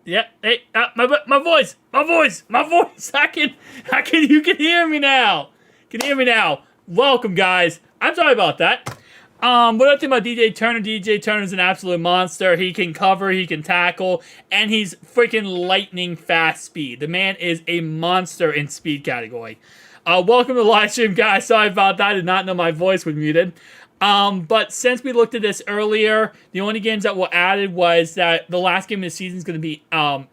Yeah. Hey, my voice. You can hear me now. Can hear me now. Welcome, guys. I'm sorry about that. What I think about DJ Turner? DJ Turner's an absolute monster. He can cover, he can tackle, and he's freaking lightning fast speed. The man is a monster in speed category. Welcome to the live stream, guys. Sorry about that. I did not know my voice was muted. But since we looked at this earlier, the only games that were added was that the last game of the season is going to be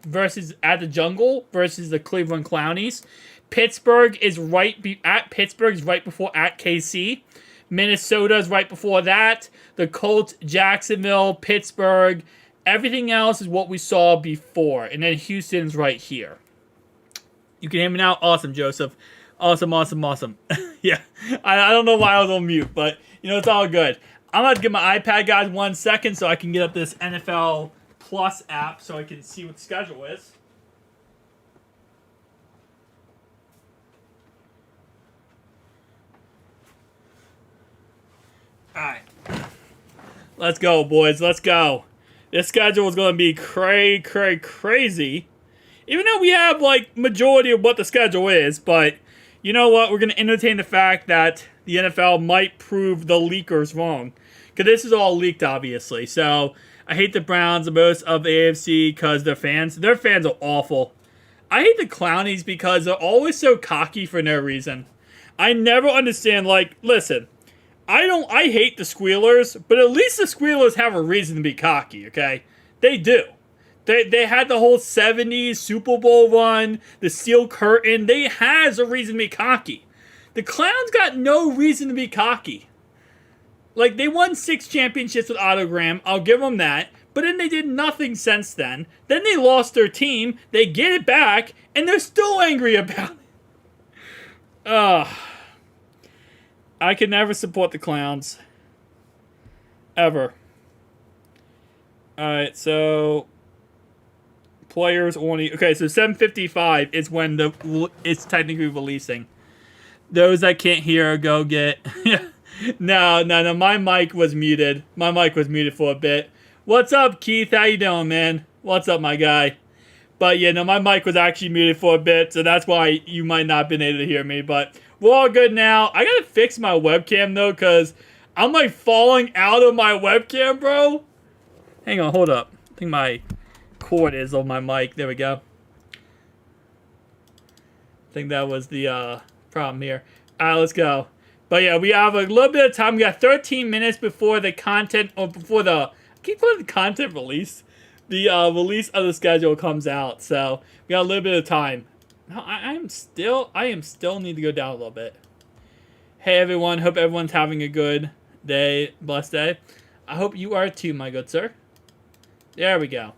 versus at the Jungle versus the Cleveland Clownies. Pittsburgh is right before at KC. Minnesota is right before that. The Colts, Jacksonville, Pittsburgh. Everything else is what we saw before. And then Houston's right here. You can hear me now? Awesome, Joseph. Awesome. Yeah. I don't know why I was on mute, but, it's all good. I'm going to give my iPad, guys, 1 second so I can get up this NFL Plus app so I can see what the schedule is. Alright. Let's go, boys. Let's go. This schedule is going to be crazy. Even though we have, majority of what the schedule is, but you know what? We're going to entertain the fact that the NFL might prove the leakers wrong. Because this is all leaked, obviously. So, I hate the Browns the most of the AFC because their fans are awful. I hate the Clownies because they're always so cocky for no reason. I never understand, listen, I hate the Squealers, but at least the Squealers have a reason to be cocky, okay? They do. They had the whole 70s Super Bowl run, the Steel Curtain. They has a reason to be cocky. The Clowns got no reason to be cocky. They won 6 championships with Autogram. I'll give them that. But then they did nothing since then. Then they lost their team. They get it back, and they're still angry about it. I could never support the Clowns. Ever. Alright, so players only. Okay, so 7:55 is when it's technically releasing. Those that can't hear, go get. No. My mic was muted. My mic was muted for a bit. What's up, Keith? How you doing, man? What's up, my guy? But yeah, no, my mic was actually muted for a bit, so that's why you might not have been able to hear me. But we're all good now. I gotta fix my webcam though, cause I'm falling out of my webcam, bro. Hang on, hold up. I think my cord is on my mic. There we go. I think that was the problem here. Alright, let's go. But yeah, we have a little bit of time. We got 13 minutes before the content, or before the, I keep calling it the content release. The release of the schedule comes out. So we got a little bit of time. No, I am still need to go down a little bit. Hey everyone, hope everyone's having a good day, blessed day. I hope you are too, my good sir. There we go.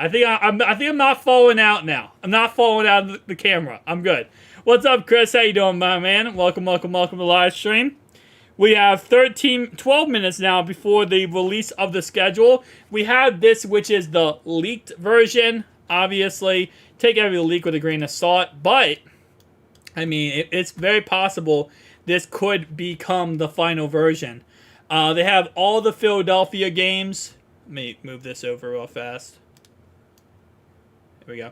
I think I'm not falling out now. I'm not falling out of the camera. I'm good. What's up, Chris? How you doing, my man? Welcome to the live stream. We have 12 minutes now before the release of the schedule. We have this, which is the leaked version. Obviously, take every leak with a grain of salt, but I mean, it's very possible this could become the final version. They have all the Philadelphia games. Let me move this over real fast. There we go.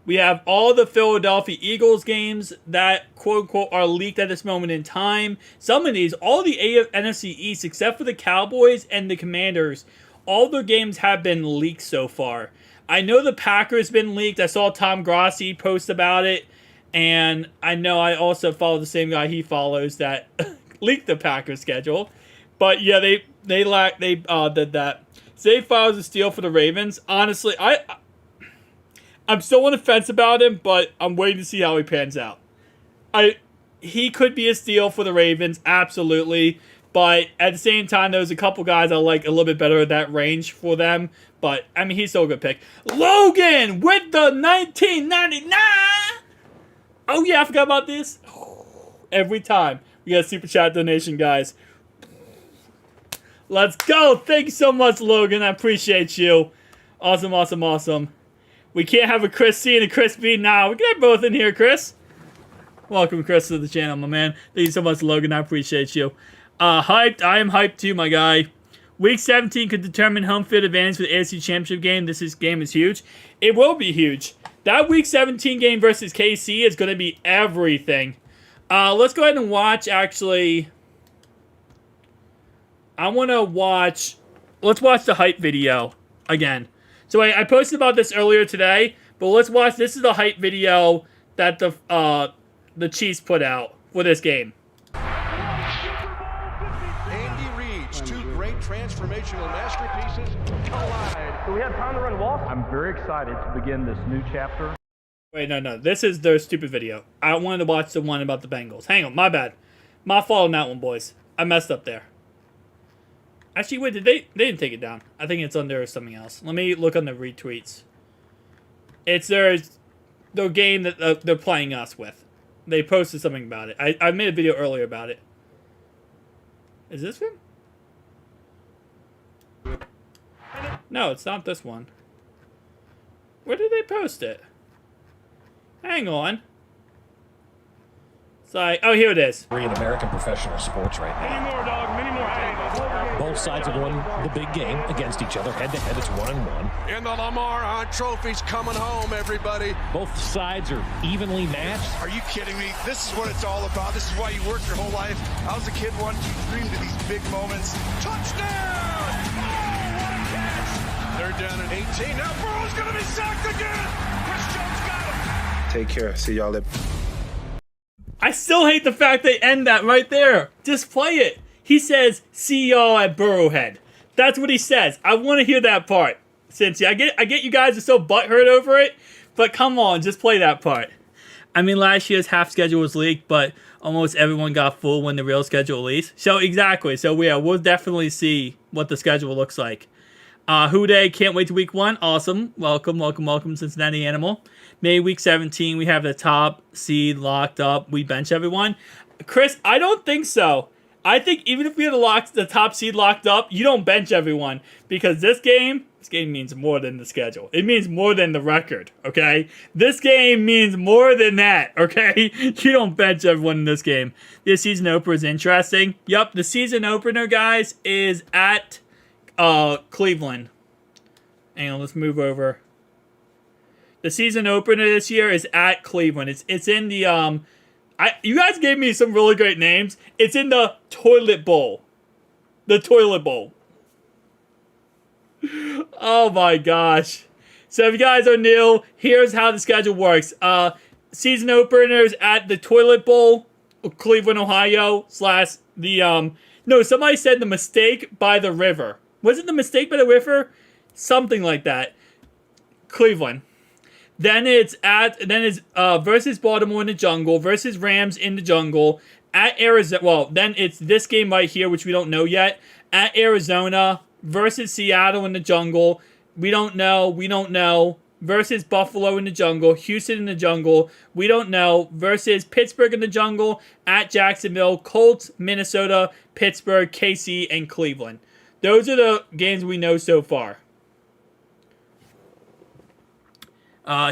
We have all the Philadelphia Eagles games that, quote-unquote, are leaked at this moment in time. Some of these, all the NFC East, except for the Cowboys and the Commanders, all their games have been leaked so far. I know the Packers been leaked. I saw Tom Grossi post about it. And I know I also follow the same guy he follows that leaked the Packers schedule. But yeah, they did that. Zay Flowers a steal for the Ravens. Honestly, I'm still on the fence about him, but I'm waiting to see how he pans out. He could be a steal for the Ravens, absolutely. But at the same time, there's a couple guys I like a little bit better at that range for them. But, I mean, he's still a good pick. Logan with the 1999! Oh, yeah, I forgot about this. Every time we got a super chat donation, guys. Let's go. Thank you so much, Logan. I appreciate you. Awesome, awesome, awesome. We can't have a Chris C and a Chris B. Nah, we can have both in here, Chris. Welcome, Chris, to the channel, my man. Thank you so much, Logan. I appreciate you. Hyped. I am hyped, too, my guy. Week 17 could determine home field advantage for the AFC Championship game. This game is huge. It will be huge. That Week 17 game versus KC is going to be everything. Let's go ahead and watch, actually. I want to watch. Let's watch the hype video again. So I posted about this earlier today, but let's watch. This is the hype video that the Chiefs put out for this game. Andy Reid's two great transformational masterpieces collide. Do we have time to run walk? I'm very excited to begin this new chapter. Wait, no. This is their stupid video. I wanted to watch the one about the Bengals. Hang on, my bad. My fault on that one, boys. I messed up there. Actually, wait, they didn't take it down. I think it's under something else. Let me look on the retweets. It's their game that they're playing us with. They posted something about it. I made a video earlier about it. Is this one? No, it's not this one. Where did they post it? Hang on. It's like, oh, here it is. In American professional sports right now. Many more, dog. Many more. Both sides have won the big game against each other. Head-to-head, it's 1-1. And the Lamar Hunt Trophy's coming home, everybody. Both sides are evenly matched. Are you kidding me? This is what it's all about. This is why you work your whole life. I was a kid once, you dreamed of these big moments. Touchdown! Oh, what a catch! They're down at 18. Now Burrow's going to be sacked again. Chris Jones got him. Take care. See y'all later. I still hate the fact they end that right there. Just play it. He says, see y'all at Burrowhead. That's what he says. I want to hear that part. Cincy, I get you guys are so butthurt over it, but come on, just play that part. I mean, last year's half schedule was leaked, but almost everyone got full when the real schedule released. So, exactly. So, yeah, we'll definitely see what the schedule looks like. Who Day, can't wait to week 1. Awesome. Welcome, Cincinnati Animal. May week 17, we have the top seed locked up. We bench everyone. Chris, I don't think so. I think even if we had the top seed locked up, you don't bench everyone. Because this game means more than the schedule. It means more than the record, okay? This game means more than that, okay? You don't bench everyone in this game. This season opener is interesting. Yup, the season opener, guys, is at Cleveland. Hang on, let's move over. The season opener this year is at Cleveland. It's in the you guys gave me some really great names. It's in the Toilet Bowl. The Toilet Bowl. Oh my gosh. So if you guys are new, here's how the schedule works. Season openers at the Toilet Bowl, Cleveland, Ohio, / the no, somebody said the Mistake by the River. Was it the Mistake by the River? Something like that. Cleveland. Then it's versus Baltimore in the jungle, versus Rams in the jungle, at Arizona. Well, then it's this game right here, which we don't know yet. At Arizona, versus Seattle in the jungle, We don't know. We don't know. Versus Buffalo in the jungle. Houston in the jungle. We don't know. Versus Pittsburgh in the jungle. At Jacksonville. Colts, Minnesota, Pittsburgh, KC, and Cleveland. Those are the games we know so far.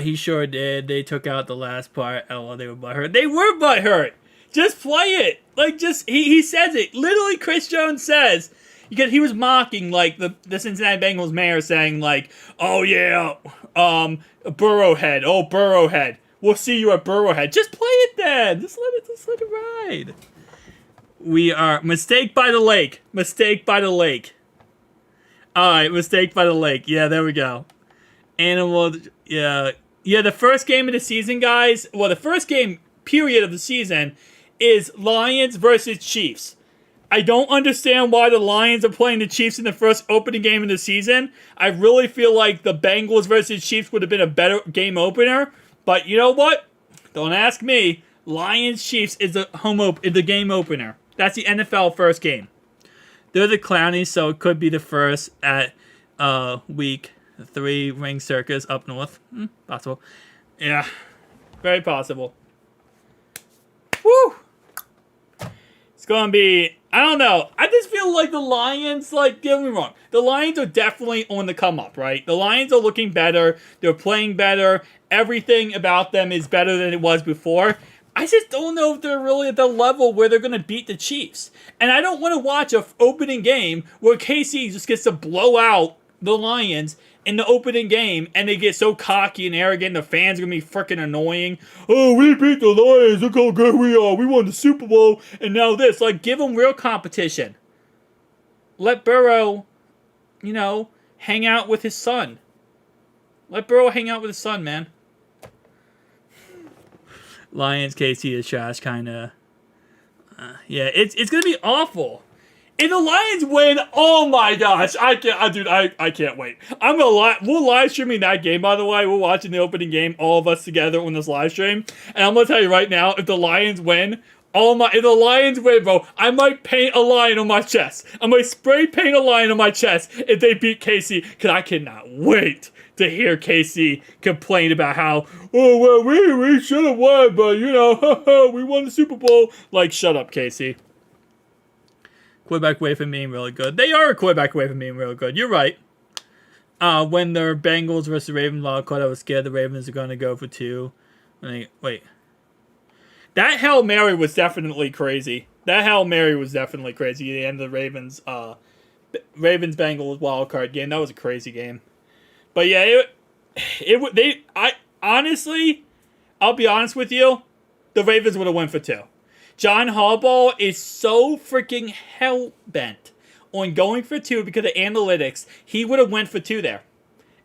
He sure did. They took out the last part. Oh, well, they were butthurt. They were butthurt. Just play it. Like, just, he says it. Literally, Chris Jones says, because he was mocking, like, the Cincinnati Bengals mayor saying, like, oh, yeah, Burrowhead. Oh, Burrowhead. We'll see you at Burrowhead. Just play it then. Just let it ride. We are, mistake by the lake. Mistake by the lake. Alright, mistake by the lake. Yeah, there we go. Animal, yeah. Yeah, the first game of the season, guys, well, the first game, period, of the season is Lions versus Chiefs. I don't understand why the Lions are playing the Chiefs in the first opening game of the season. I really feel like the Bengals versus Chiefs would have been a better game opener. But you know what? Don't ask me. Lions-Chiefs is the game opener. That's the NFL first game. They're the Clownies, so it could be the first at week 3 Ring Circus up north. Possible. Yeah, very possible. Woo! It's going to be, I don't know. I just feel like the Lions, like, get me wrong. The Lions are definitely on the come up, right? The Lions are looking better. They're playing better. Everything about them is better than it was before. I just don't know if they're really at the level where they're going to beat the Chiefs. And I don't want to watch an opening game where KC just gets to blow out the Lions in the opening game, and they get so cocky and arrogant, the fans are going to be freaking annoying. Oh, we beat the Lions, look how good we are, we won the Super Bowl, and now this. Like, give them real competition. Let Burrow, hang out with his son. Let Burrow hang out with his son, man. Lions, KC is trash, kind of. Yeah, it's going to be awful. If the Lions win, oh my gosh, I can't wait. We're live streaming that game, by the way. We're watching the opening game, all of us together on this live stream. And I'm gonna tell you right now, if the Lions win, bro, I might paint a lion on my chest. I might spray paint a lion on my chest if they beat KC, because I cannot wait to hear KC complain about how, oh, well, we should have won, but, we won the Super Bowl. Like, shut up, KC. Quarterback away from being really good. They are a quarterback away from being really good. You're right. When they're Bengals versus Ravens wild card, I was scared the Ravens are going to go for 2. Wait. That Hail Mary was definitely crazy. That Hail Mary was definitely crazy. The end of the Ravens-Bengals wild card game. That was a crazy game. But yeah, honestly, I'll be honest with you, the Ravens would have won for 2. John Harbaugh is so freaking hell-bent on going for 2 because of analytics. He would have went for 2 there.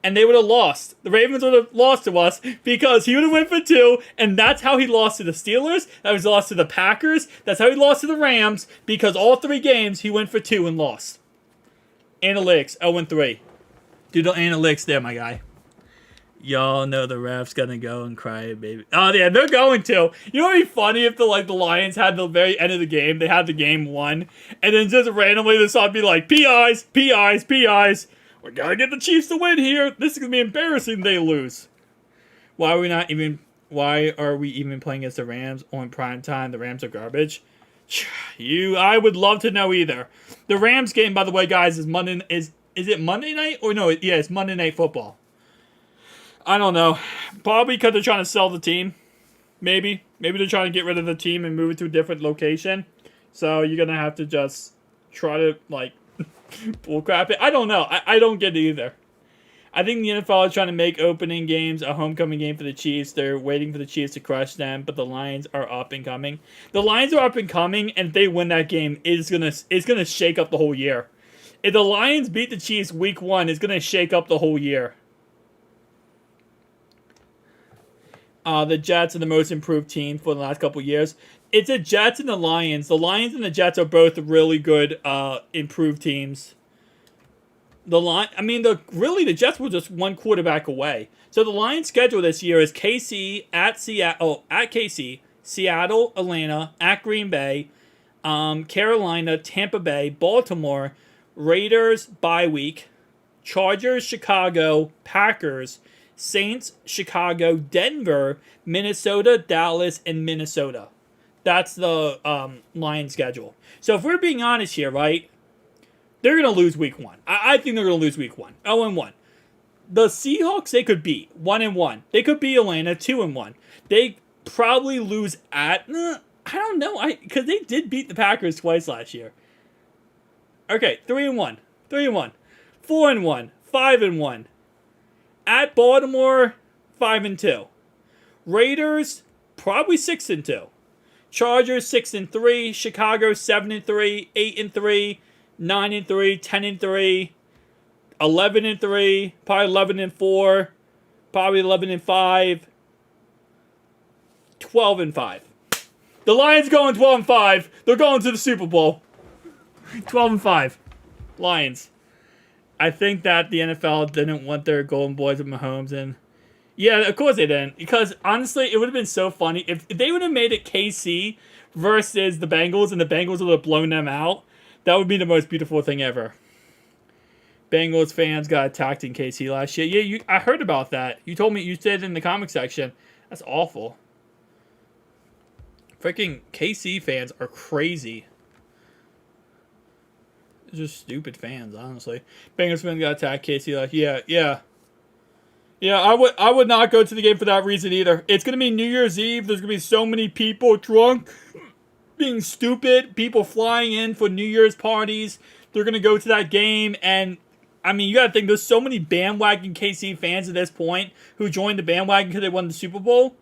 And they would have lost. The Ravens would have lost to us because he would have went for 2, and that's how he lost to the Steelers. That was lost to the Packers. That's how he lost to the Rams, because all 3 games he went for 2 and lost. Analytics, 0-3. Do the analytics there, my guy. Y'all know the ref's gonna go and cry, baby. Oh, yeah, they're going to. You know what would be funny if the Lions had the very end of the game, they had the game won, and then just randomly the song be like, PIs, PIs, PIs. We gotta get the Chiefs to win here. This is gonna be embarrassing if they lose. Why are we even playing against the Rams on prime time? The Rams are garbage. I would love to know either. The Rams game, by the way, guys, is Monday. Is it Monday night? Or no, yeah, it's Monday Night Football. I don't know. Probably because they're trying to sell the team. Maybe. Maybe they're trying to get rid of the team and move it to a different location. So you're going to have to just try to, bullcrap it. I don't know. I don't get it either. I think the NFL is trying to make opening games a homecoming game for the Chiefs. They're waiting for the Chiefs to crush them, but the Lions are up and coming. The Lions are up and coming, and if they win that game, it's gonna shake up the whole year. If the Lions beat the Chiefs week 1, it's gonna shake up the whole year. The Jets are the most improved team for the last couple years. It's the Jets and the Lions. The Lions and the Jets are both really good, improved teams. The Jets were just 1 quarterback away. So the Lions' schedule this year is KC at Seattle, Atlanta, at Green Bay, Carolina, Tampa Bay, Baltimore, Raiders bye week, Chargers, Chicago, Packers, Saints, Chicago, Denver, Minnesota, Dallas, and Minnesota. That's the Lions schedule. So if we're being honest here, right, they're going to lose week 1. I think they're going to lose week 1. 0-1. The Seahawks, they could beat 1-1. They could beat Atlanta 2-1. They probably lose at, I don't know, because they did beat the Packers twice last year. Okay, 3-1. 3-1. 4-1. 5-1. At Baltimore, 5-2. Raiders, probably 6-2. Chargers, 6-3. Chicago, 7-3. 8-3. 9-3. 10-3. 11-3. Probably 11-4. Probably 11-5. 12-5. The Lions going 12-5. They're going to the Super Bowl. 12-5. Lions. I think that the NFL didn't want their golden boys of Mahomes, and yeah, of course they didn't. Because honestly, it would have been so funny if they would have made it KC versus the Bengals, and the Bengals would have blown them out. That would be the most beautiful thing ever. Bengals fans got attacked in KC last year. Yeah, I heard about that. You told me, you said in the comic section. That's awful. Freaking KC fans are crazy. They're just stupid fans, honestly. Bengals fans got attacked. KC like, yeah. I would not go to the game for that reason either. It's gonna be New Year's Eve. There's gonna be so many people drunk, being stupid. People flying in for New Year's parties. They're gonna go to that game, and I mean, you gotta think there's so many bandwagon KC fans at this point who joined the bandwagon because they won the Super Bowl.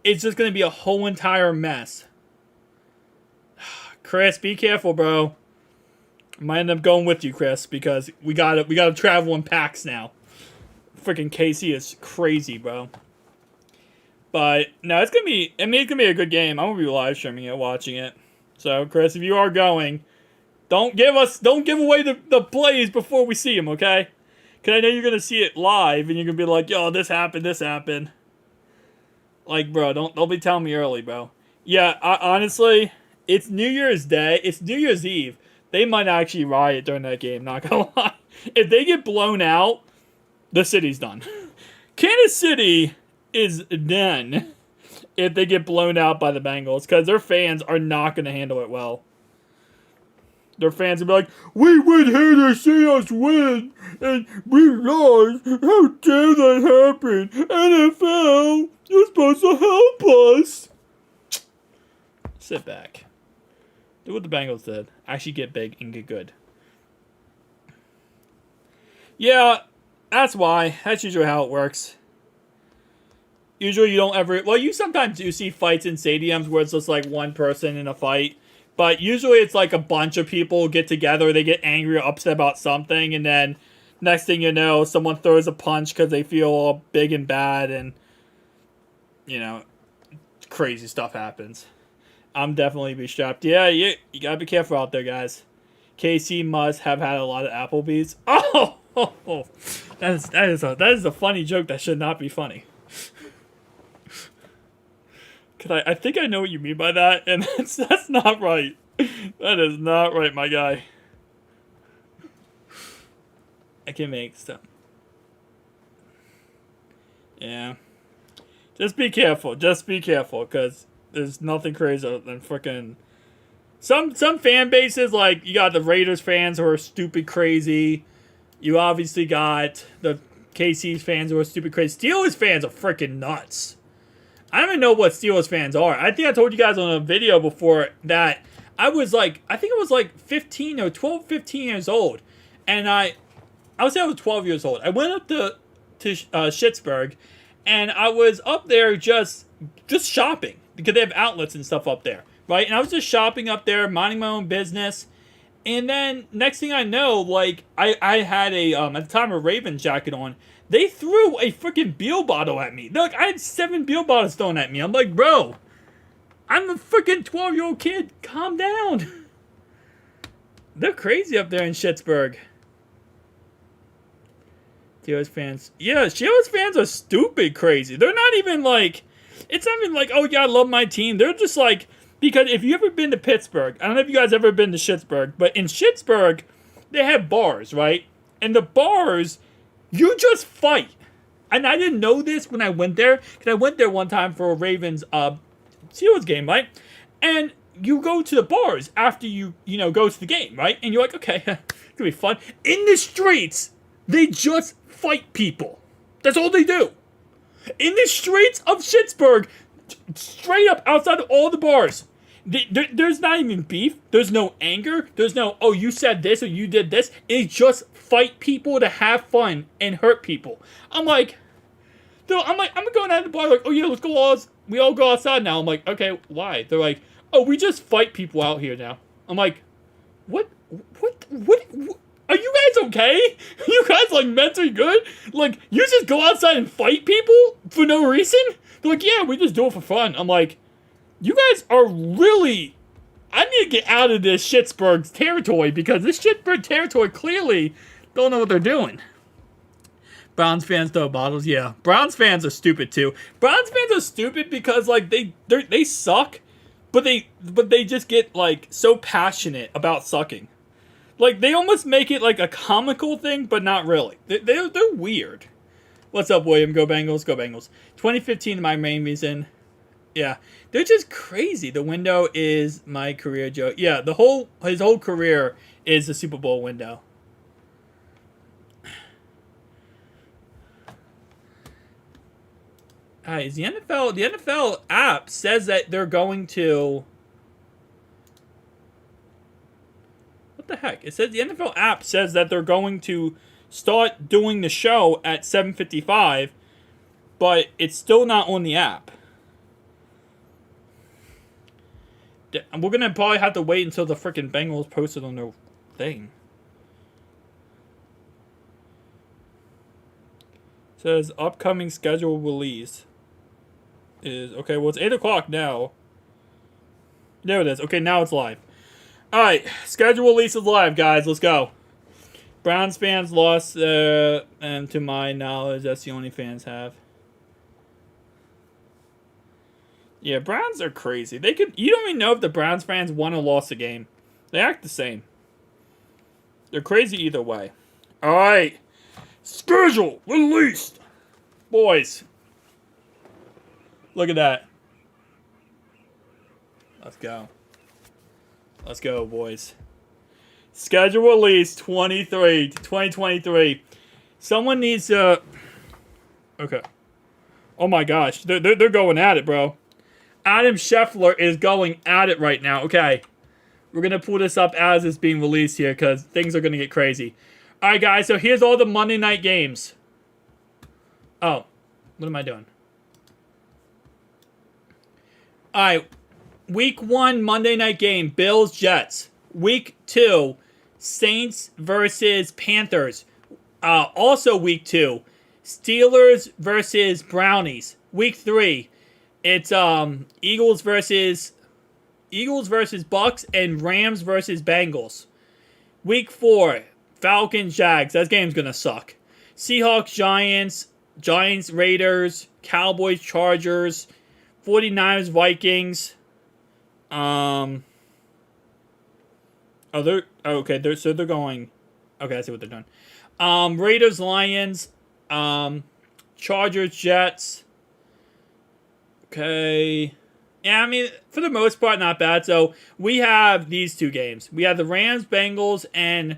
It's just gonna be a whole entire mess. Chris, be careful, bro. I might end up going with you, Chris, because we gotta travel in packs now. Freaking KC is crazy, bro. But no, it's gonna be a good game. I'm gonna be live streaming it, watching it. So, Chris, if you are going, don't give away the plays before we see them, okay? Because I know you're gonna see it live, and you're gonna be like, yo, this happened. Like, bro, don't be telling me early, bro. Yeah, honestly, it's New Year's Day. It's New Year's Eve. They might actually riot during that game, not gonna lie. If they get blown out, the city's done. Kansas City is done if they get blown out by the Bengals, because their fans are not going to handle it well. Their fans will be like, we went here to see us win, and we lost. How dare that happen? NFL, you're supposed to help us. Sit back. Do what the Bengals did. Actually get big and get good. Yeah, that's why. That's usually how it works. Usually you don't ever... Well, you sometimes do see fights in stadiums where it's just like one person in a fight. But usually it's like a bunch of people get together, they get angry or upset about something, and then next thing you know, someone throws a punch because they feel all big and bad, and, you know, crazy stuff happens. I'm definitely be strapped. Yeah, you gotta be careful out there, guys. KC must have had a lot of Applebee's. Oh! That is a funny joke that should not be funny. Cause I think I know what you mean by that, and that's not right. That is not right, my guy. I can make stuff. Yeah. Just be careful. Just be careful, because there's nothing crazier than freaking... Some fan bases, like, you got the Raiders fans who are stupid crazy. You obviously got the KC fans who are stupid crazy. Steelers fans are freaking nuts. I don't even know what Steelers fans are. I think I told you guys on a video before that I was like, I think it was like 15 or 12, 15 years old. And I would say I was 12 years old. I went up to Schittsburg, and I was up there just shopping, because they have outlets and stuff up there, right? And I was just shopping up there, minding my own business. And then next thing I know, like, I had a, at the time, a Ravens jacket on. They threw a freaking beer bottle at me. Look, I had 7 beer bottles thrown at me. I'm like, bro, I'm a freaking 12-year-old kid. Calm down. They're crazy up there in Schittsburg. Steelers fans. Yeah, Steelers fans are stupid crazy. They're not even like, it's not even like, oh yeah, I love my team. They're just like, because if you ever been to Pittsburgh, I don't know if you guys ever been to Schittsburg, but in Schittsburg, they have bars, right? And the bars, you just fight. And I didn't know this when I went there, because I went there one time for a Ravens Steelers game, right? And you go to the bars after you go to the game, right? And you're like, okay, it's gonna be fun. In the streets, they just fight people. That's all they do. In the streets of Schittsburg, straight up outside of all the bars. There's not even beef. There's no anger. There's no, oh, you said this or you did this. They just fight people to have fun and hurt people. I'm going out of the bar like, oh yeah, let's go we all go outside now. I'm like, okay, why? They're like, oh, we just fight people out here now. I'm like, what, are you guys okay? Are you guys, like, mentally good? Like, you just go outside and fight people for no reason? They're like, yeah, we just do it for fun. I'm like, you guys are really... I need to get out of this Schittsburg territory, because this Schittsburg territory clearly don't know what they're doing. Browns fans throw bottles, yeah. Browns fans are stupid, too. Browns fans are stupid because, like, they suck, but they just get, like, so passionate about sucking. Like, they almost make it, like, a comical thing, but not really. They're weird. What's up, William? Go Bengals. Go Bengals. 2015, my main reason. Yeah. They're just crazy. The window is my career joke. Yeah, his whole career is the Super Bowl window. Is the NFL app says that they're going to... What the heck? It says the NFL app says that they're going to start doing the show at 7:55, but it's still not on the app. We're gonna probably have to wait until the freaking Bengals post it on their thing. It says upcoming schedule release is okay. Well, it's 8 o'clock now. There it is. Okay, now it's live. All right, schedule release is live, guys. Let's go. Browns fans lost, and to my knowledge, that's the only fans have. Yeah, Browns are crazy. You don't even know if the Browns fans won or lost the game. They act the same. They're crazy either way. All right, schedule released, boys. Look at that. Let's go. Let's go, boys. Schedule release 2023. Someone needs to... Okay. Oh my gosh. They're going at it, bro. Adam Scheffler is going at it right now. Okay. We're going to pull this up as it's being released here, because things are going to get crazy. Alright, guys. So here's all the Monday night games. Oh. What am I doing? Alright. Week 1 Monday night game, Bills Jets. Week 2, Saints versus Panthers. Also week 2, Steelers versus Brownies. Week 3, it's Eagles versus Bucks and Rams versus Bengals. Week 4, Falcons Jags. That game's gonna suck. Seahawks Giants Raiders, Cowboys Chargers, 49ers Vikings. Okay, they're going. Okay, I see what they're doing. Raiders, Lions, Chargers, Jets. Okay. Yeah, I mean, for the most part, not bad. So, we have these two games. We have the Rams, Bengals, and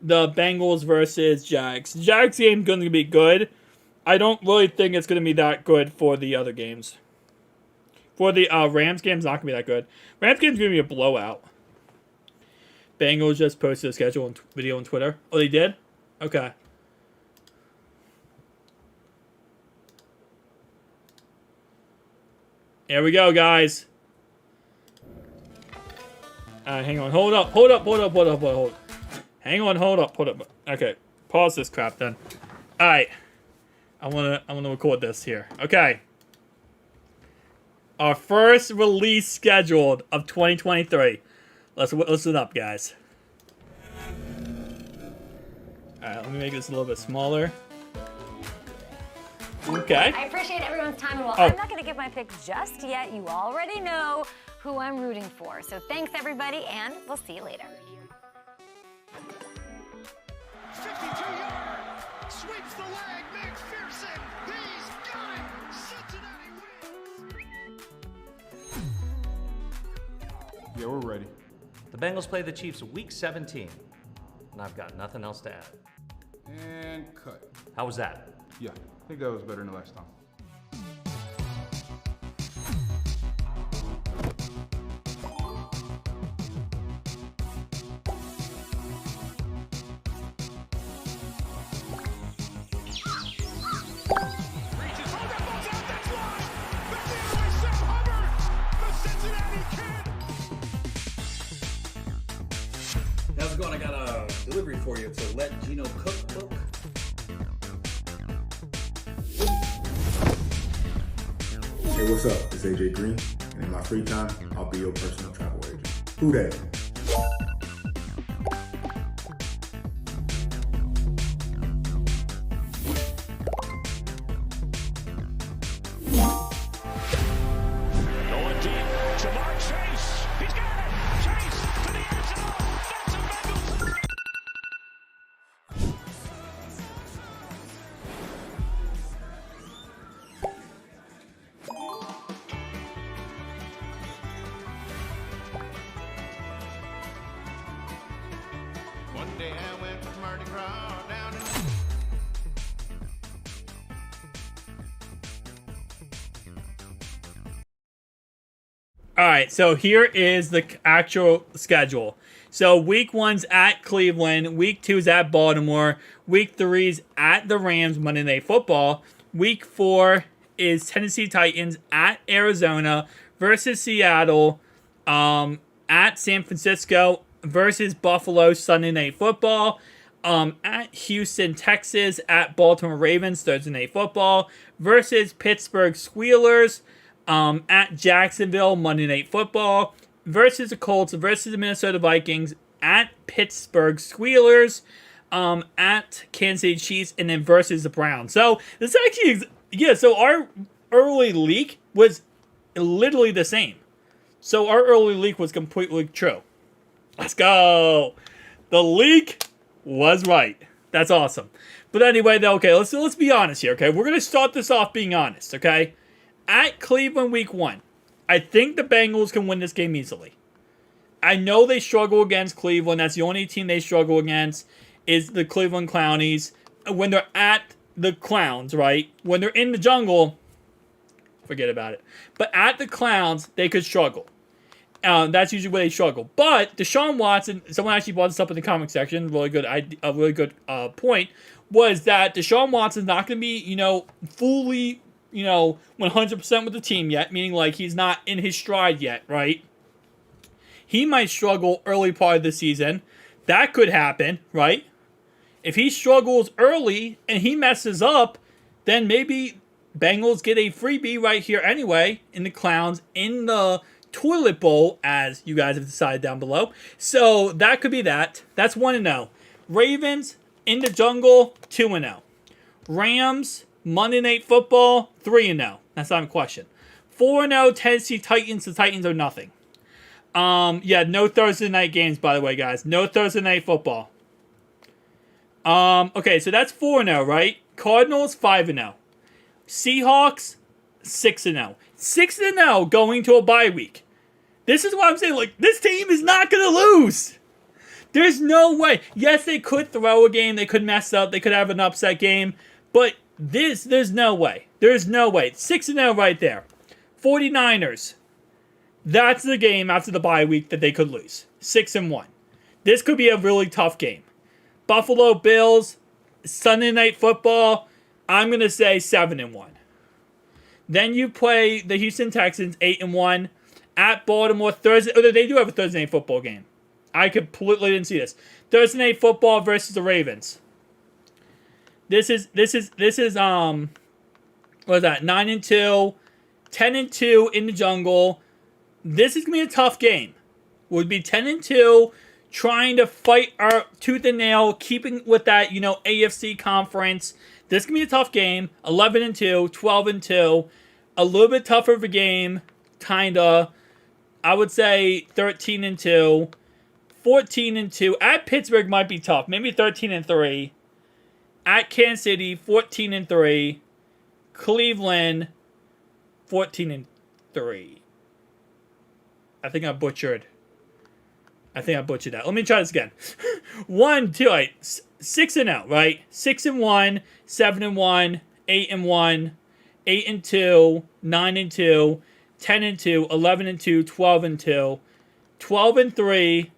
the Bengals versus Jags. The Jags game is going to be good. I don't really think it's going to be that good for the other games. For the Rams game, it's not going to be that good. Rams game is going to be a blowout. Bengals just posted a schedule and video on Twitter. Oh, they did? Okay. Here we go, guys. Hang on. Hold up. Hang on. Hold up. Okay. Pause this crap then. Alright. I wanna record this here. Okay. Our first release scheduled of 2023. Let's listen up, guys. Alright, let me make this a little bit smaller. Okay. I appreciate everyone's time, and while I'm not going to give my picks just yet, you already know who I'm rooting for. So thanks, everybody, and we'll see you later. 52 yards. the leg. McPherson. He's got it. Cincinnati wins. Yeah, we're ready. The Bengals play the Chiefs Week 17, and I've got nothing else to add. And cut. How was that? Yeah, I think that was better than the last time. How's it going? I got a delivery for you. It's a Let Gino Cook book. Hey, what's up? It's AJ Green, and in my free time, I'll be your personal travel agent. Who dat? Going deep. Jamar Chase. He's got it. Chase to the end zone. That's a Bengals. One day I went to Mardi Gras down in All right, so here is the actual schedule. So week 1's at Cleveland, week 2's at Baltimore, week 3's at the Rams, Monday Night Football. Week 4 is Tennessee Titans at Arizona versus Seattle, at San Francisco versus Buffalo, Sunday Night Football, at Houston, Texas, at Baltimore Ravens, Thursday Night Football, versus Pittsburgh Squealers, at Jacksonville, Monday Night Football, versus the Colts, versus the Minnesota Vikings, at Pittsburgh Squealers, at Kansas City Chiefs, and then versus the Browns. So this actually, so our early leak was literally the same. So our early leak was completely true. Let's go. The leak was right. That's awesome. But anyway, though, okay, let's be honest here, okay? We're going to start this off being honest, okay? At Cleveland week 1, I think the Bengals can win this game easily. I know they struggle against Cleveland. That's the only team they struggle against is the Cleveland Clownies. When they're at the Clowns, right? When they're in the jungle, forget about it. But at the Clowns, they could struggle. That's usually where they struggle. But Deshaun Watson, someone actually brought this up in the comment section, a really good point, was that Deshaun Watson's not going to be, fully, 100% with the team yet, meaning like he's not in his stride yet, right? He might struggle early part of the season. That could happen, right? If he struggles early and he messes up, then maybe Bengals get a freebie right here anyway in the Clowns, in the toilet bowl, as you guys have decided down below. So that could be that. That's 1-0. Ravens in the jungle, 2-0. Rams, Monday Night Football, 3-0. That's not a question. 4-0 Tennessee Titans. The Titans are nothing. No Thursday night games, by the way, guys. No Thursday Night Football. Okay, so that's 4-0, right? Cardinals, 5-0. Seahawks, 6-0. 6-0 going to a bye week. This is what I'm saying. Like, this team is not going to lose. There's no way. Yes, they could throw a game. They could mess up. They could have an upset game. But there's no way. There's no way. 6-0 right there. 49ers. That's the game after the bye week that they could lose. 6-1. This could be a really tough game. Buffalo Bills, Sunday Night Football. I'm going to say 7-1. Then you play the Houston Texans, 8-1. At Baltimore, Thursday. Oh, they do have a Thursday Night Football game. I completely didn't see this. Thursday Night Football versus the Ravens. This is what is that? 9-2, 10-2 in the jungle. This is gonna be a tough game. Would be 10-2, trying to fight our tooth and nail, keeping with that AFC conference. This is gonna be a tough game. 11-2, 12-2, a little bit tougher of a game, kinda. I would say 13-2, 14-2. At Pittsburgh might be tough. Maybe 13-3. At Kansas City, 14-3. Cleveland, 14-3. I think I butchered that. Let me try this again. 1, 2, 6-0, right? 6-1, 7-1, 8-1, 8-2, 9-2, 10-2, 11-2, 12-2, 12-3,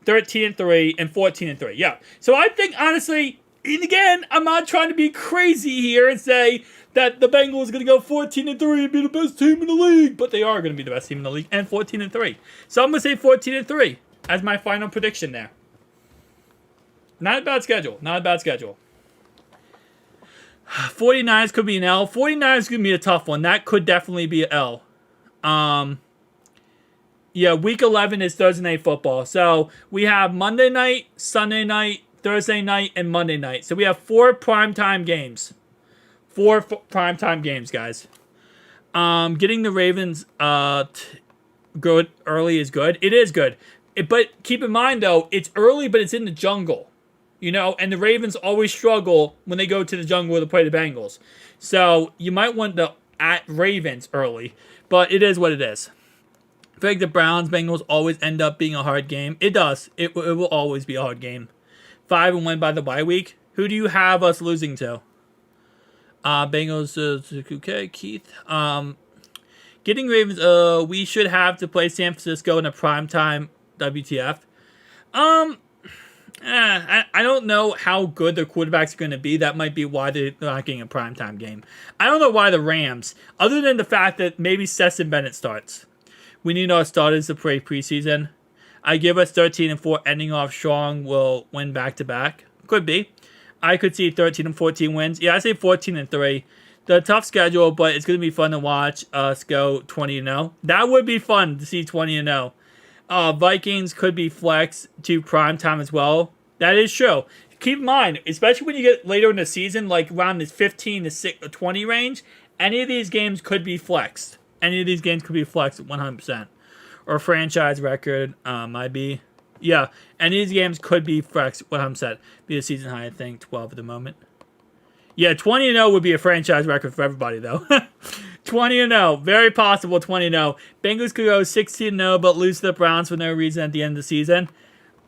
13-3, and 14-3. Yeah. So I think honestly, and again, I'm not trying to be crazy here and say that the Bengals are going to go 14-3 and be the best team in the league, but they are going to be the best team in the league and 14-3. So I'm going to say 14-3 as my final prediction there. Not a bad schedule. 49ers could be an L. 49ers could be a tough one. That could definitely be an L. Yeah, week 11 is Thursday Night Football. So we have Monday night, Sunday night, Thursday night, and Monday night. So we have 4 primetime games. 4 primetime games, guys. Getting the Ravens good early is good. It is good. But keep in mind, though, it's early, but it's in the jungle. You know, and the Ravens always struggle when they go to the jungle to play the Bengals. So you might want the at Ravens early, but it is what it is. I feel like the Browns-Bengals always end up being a hard game. It does. It will always be a hard game. 5-1 by the bye week. Who do you have us losing to? Bengals, okay, Keith. Getting Ravens, we should have to play San Francisco in a primetime WTF. I don't know how good their quarterbacks are going to be. That might be why they're not getting a primetime game. I don't know why the Rams, other than the fact that maybe Stetson Bennett starts. We need our starters to play preseason. I give us 13-4 ending off strong. Will win back-to-back. Could be. I could see 13-14 wins. Yeah, I say 14-3. The tough schedule, but it's going to be fun to watch us go 20-0. That would be fun to see 20-0. Vikings could be flexed to primetime as well. That is true. Keep in mind, especially when you get later in the season, like around this 15 to 20 range, any of these games could be flexed. 100%. Or franchise record might be. Yeah, any of these games could be flexed 100%. Be a season high, I think, 12 at the moment. Yeah, 20-0 would be a franchise record for everybody, though. 20-0. Very possible 20-0. Bengals could go 16-0, but lose to the Browns for no reason at the end of the season.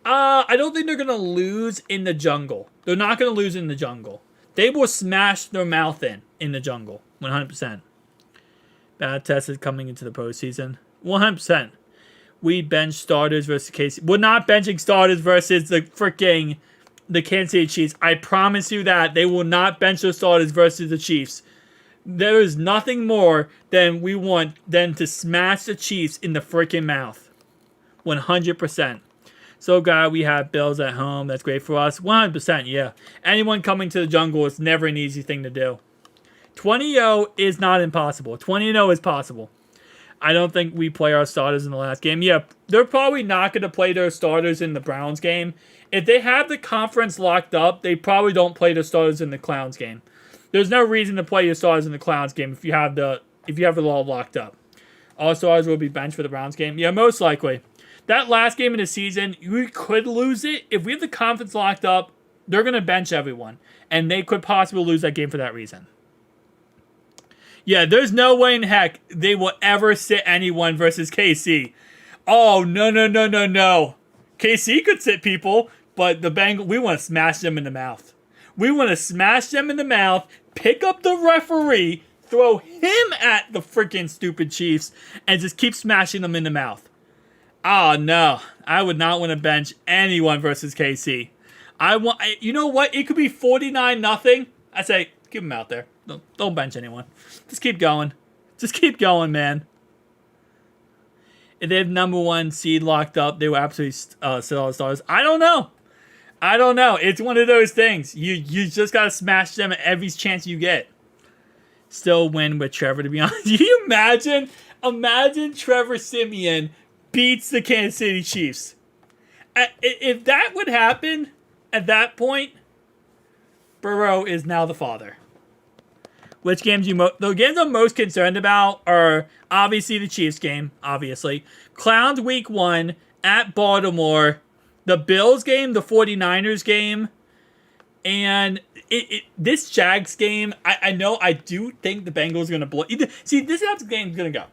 I don't think they're going to lose in the jungle. They're not going to lose in the jungle. They will smash their mouth in the jungle. 100%. Bad test is coming into the postseason. 100%. We bench starters versus KC. We're not benching starters versus the Kansas City Chiefs. I promise you that. They will not bench their starters versus the Chiefs. There is nothing more than we want than to smash the Chiefs in the freaking mouth. 100%. So, God, we have Bills at home. That's great for us. 100%, yeah. Anyone coming to the jungle is never an easy thing to do. 20-0 is not impossible. 20-0 is possible. I don't think we play our starters in the last game. Yeah, they're probably not going to play their starters in the Browns game. If they have the conference locked up, they probably don't play their starters in the Clowns game. There's no reason to play your starters in the Clowns game if you have it all locked up. All starters will be benched for the Browns game. Yeah, most likely. That last game of the season, we could lose it. If we have the conference locked up, they're going to bench everyone. And they could possibly lose that game for that reason. Yeah, there's no way in heck they will ever sit anyone versus KC. Oh, no. KC could sit people, but the Bengals, we want to smash them in the mouth. Pick up the referee, throw him at the freaking stupid Chiefs, and just keep smashing them in the mouth. Oh, no. I would not want to bench anyone versus KC. You know what? It could be 49-0. I say, keep them out there. Don't bench anyone. Just keep going. Man. If they have number 1 seed locked up, they will absolutely sit all the starters. I don't know. It's one of those things. You just got to smash them at every chance you get. Still win with Trevor, to be honest. Can you imagine? Imagine Trevor Siemian beats the Kansas City Chiefs. If that would happen at that point, Burrow is now the father. Which games the games I'm most concerned about are obviously the Chiefs game, obviously. Clowns week 1 at Baltimore. The Bills game, the 49ers game, And this Jags game, I know I do think the Bengals are going to blow. See, this is how the game's going to go.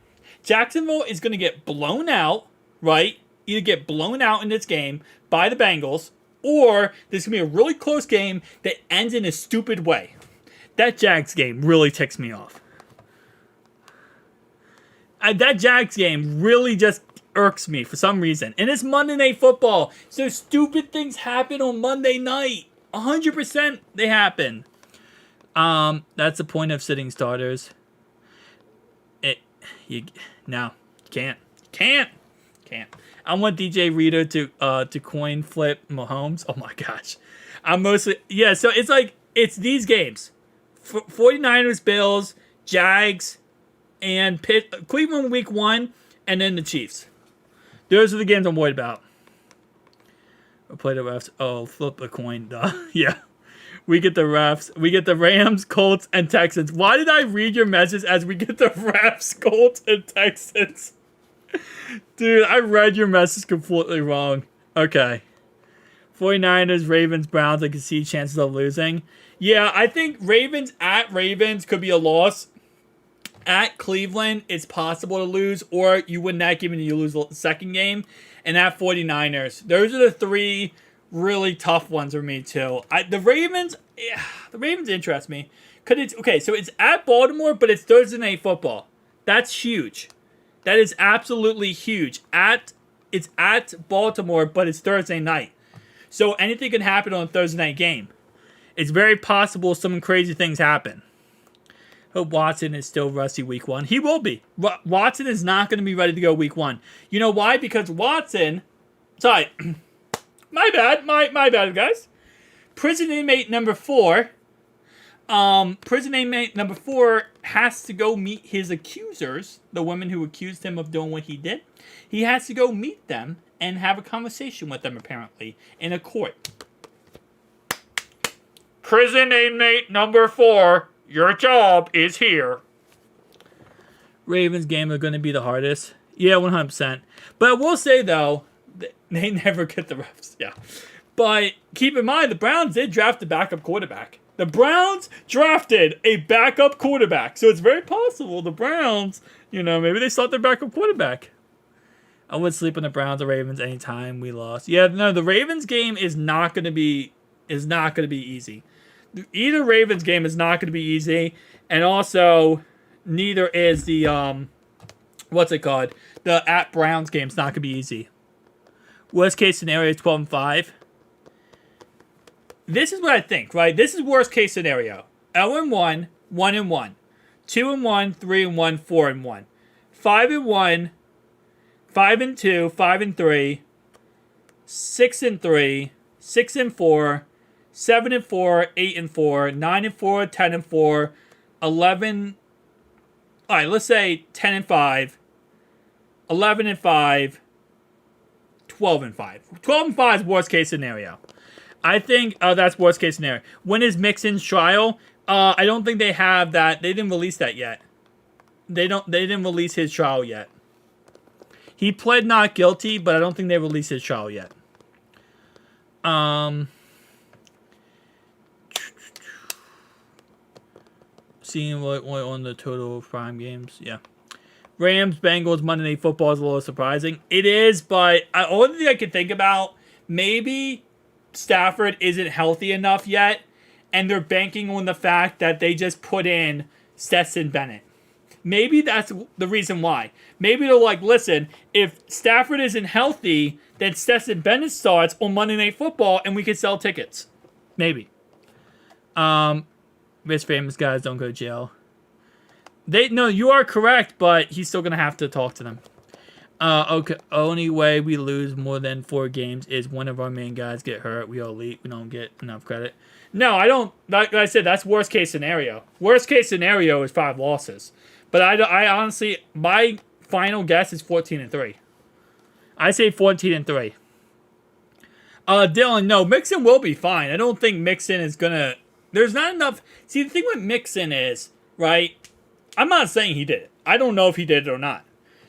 Jacksonville is going to get blown out, right? Either get blown out in this game by the Bengals, or there's going to be a really close game that ends in a stupid way. That Jags game really ticks me off. That Jags game really just irks me for some reason. And it's Monday Night Football, so stupid things happen on Monday night. 100% they happen. That's the point of sitting starters. Can't. I want DJ Reader to coin flip Mahomes. Oh my gosh. So it's like, it's these games. 49ers, Bills, Jags, and Cleveland week 1, and then the Chiefs. Those are the games I'm worried about. We'll play the refs. Oh, flip a coin. Yeah. We get the refs. We get the Rams, Colts, and Texans. Why did I read your message as we get the refs, Colts, and Texans? Dude, I read your message completely wrong. Okay. 49ers, Ravens, Browns, I can see chances of losing. Yeah, I think Ravens at Ravens could be a loss. At Cleveland, it's possible to lose, or you win that game and you lose the second game. And at 49ers, those are the 3 really tough ones for me too. The Ravens interest me. So it's at Baltimore, but it's Thursday Night Football. That's huge. That is absolutely huge. It's at Baltimore, but it's Thursday night. So anything can happen on a Thursday night game. It's very possible some crazy things happen. Hope Watson is still rusty week 1. He will be. Watson is not going to be ready to go week 1. You know why? Because Watson... Sorry. My bad, guys. Prison inmate number 4. Prison inmate number 4 has to go meet his accusers, the women who accused him of doing what he did. He has to go meet them and have a conversation with them, apparently, in a court. Prison inmate number 4, your job is here. Ravens game are going to be the hardest. Yeah, 100%. But I will say, though, they never get the refs. Yeah. But keep in mind, the Browns did draft a backup quarterback. The Browns drafted a backup quarterback. So it's very possible the Browns, maybe they start their backup quarterback. I would sleep on the Browns or Ravens anytime we lost. Yeah, no, the Ravens game is not going to be easy. Either Ravens game is not going to be easy, and also neither is the the at Browns game is not going to be easy. Worst case scenario is 12-5. This is what I think, right? This is worst case scenario. 0-1, 1-1, 2-1, 3-1, 4-1, 5-1, 5-2, 5-3, 6-3, 6-4, 7-4, 8-4, 9-4, 10-4, 11. All right, let's say 10-5, 11-5, 12-5. 12-5 is worst case scenario. I think that's worst case scenario. When is Mixon's trial? I don't think they have that. They didn't release that yet. They didn't release his trial yet. He pled not guilty, but I don't think they released his trial yet. Seeing what on the total of prime games, yeah. Rams, Bengals, Monday Night Football is a little surprising. It is, but only thing I can think about, maybe Stafford isn't healthy enough yet, and they're banking on the fact that they just put in Stetson Bennett. Maybe that's the reason why. Maybe they're like, listen, if Stafford isn't healthy, then Stetson Bennett starts on Monday Night Football, and we can sell tickets. Maybe. Rich famous guys don't go to jail. No, you are correct, but he's still gonna have to talk to them. Okay. Only way we lose more than 4 games is one of our main guys get hurt. We all leave. We don't get enough credit. No, I don't. Like I said, that's worst case scenario. Worst case scenario is 5 losses. But I honestly, my final guess is 14-3. I say 14-3. Dylan, no, Mixon will be fine. I don't think Mixon is gonna. There's not enough. See, the thing with Mixon is, right? I'm not saying he did it. I don't know if he did it or not.